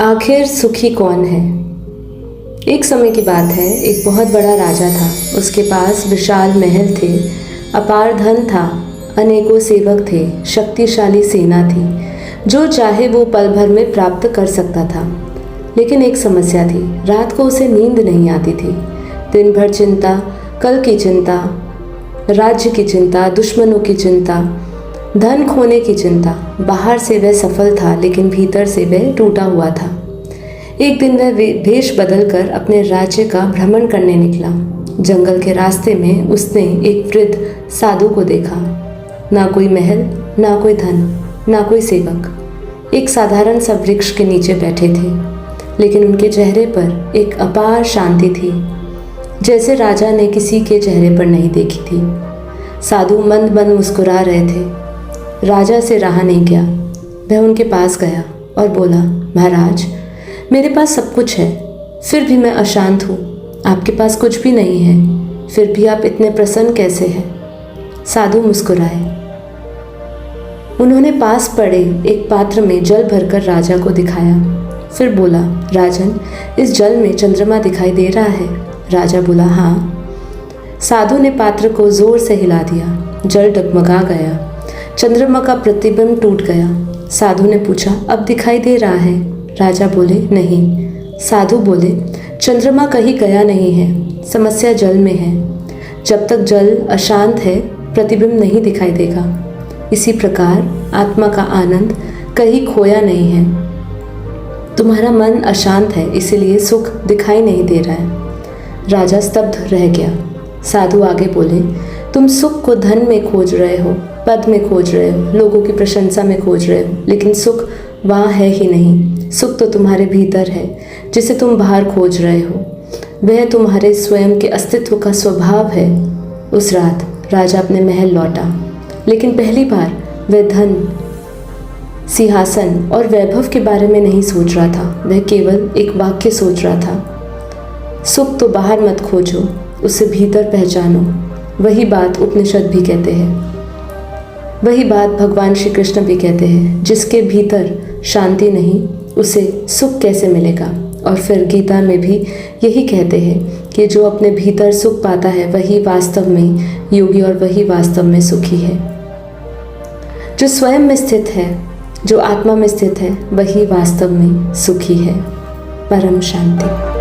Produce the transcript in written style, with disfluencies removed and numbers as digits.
आखिर सुखी कौन है। एक समय की बात है, एक बहुत बड़ा राजा था। उसके पास विशाल महल थे, अपार धन था, अनेकों सेवक थे, शक्तिशाली सेना थी। जो चाहे वो पल भर में प्राप्त कर सकता था। लेकिन एक समस्या थी, रात को उसे नींद नहीं आती थी। दिन भर चिंता, कल की चिंता, राज्य की चिंता, दुश्मनों की चिंता, धन खोने की चिंता। बाहर से वह सफल था, लेकिन भीतर से वह टूटा हुआ था। एक दिन वह भेष बदलकर अपने राज्य का भ्रमण करने निकला। जंगल के रास्ते में उसने एक वृद्ध साधु को देखा। ना कोई महल, ना कोई धन, ना कोई सेवक। एक साधारण सा वृक्ष के नीचे बैठे थे, लेकिन उनके चेहरे पर एक अपार शांति थी, जैसे राजा ने किसी के चेहरे पर नहीं देखी थी। साधु मंद मंद मुस्कुरा रहे थे। राजा से रहा नहीं गया। वह उनके पास गया और बोला, महाराज, मेरे पास सब कुछ है, फिर भी मैं अशांत हूँ। आपके पास कुछ भी नहीं है, फिर भी आप इतने प्रसन्न कैसे हैं? साधु मुस्कुराए। उन्होंने पास पड़े एक पात्र में जल भरकर राजा को दिखाया। फिर बोला, राजन, इस जल में चंद्रमा दिखाई दे रहा है? राजा बोला, हाँ। साधु ने पात्र को जोर से हिला दिया। जल डगमगा गया। चंद्रमा का प्रतिबिंब टूट गया। साधु ने पूछा, अब दिखाई दे रहा है? राजा बोले, नहीं। साधु बोले, चंद्रमा कहीं गया नहीं है, समस्या जल में है। जब तक जल अशांत है, प्रतिबिंब नहीं दिखाई देगा। इसी प्रकार आत्मा का आनंद कहीं खोया नहीं है। तुम्हारा मन अशांत है, इसीलिए सुख दिखाई नहीं दे रहा है। राजा स्तब्ध रह गया। साधु आगे बोले, तुम सुख को धन में खोज रहे हो, पद में खोज रहे हो, लोगों की प्रशंसा में खोज रहे हो, लेकिन सुख वहाँ है ही नहीं। सुख तो तुम्हारे भीतर है, जिसे तुम बाहर खोज रहे हो। वह तुम्हारे स्वयं के अस्तित्व का स्वभाव है। उस रात राजा अपने महल लौटा, लेकिन पहली बार वह धन, सिंहासन और वैभव के बारे में नहीं सोच रहा था। वह केवल एक वाक्य सोच रहा था, सुख तो बाहर मत खोजो, उसे भीतर पहचानो। वही बात उपनिषद भी कहते हैं, वही बात भगवान श्री कृष्ण भी कहते हैं। जिसके भीतर शांति नहीं, उसे सुख कैसे मिलेगा? और फिर गीता में भी यही कहते हैं कि जो अपने भीतर सुख पाता है, वही वास्तव में योगी और वही वास्तव में सुखी है। जो स्वयं में स्थित है, जो आत्मा में स्थित है, वही वास्तव में सुखी है। परम शांति।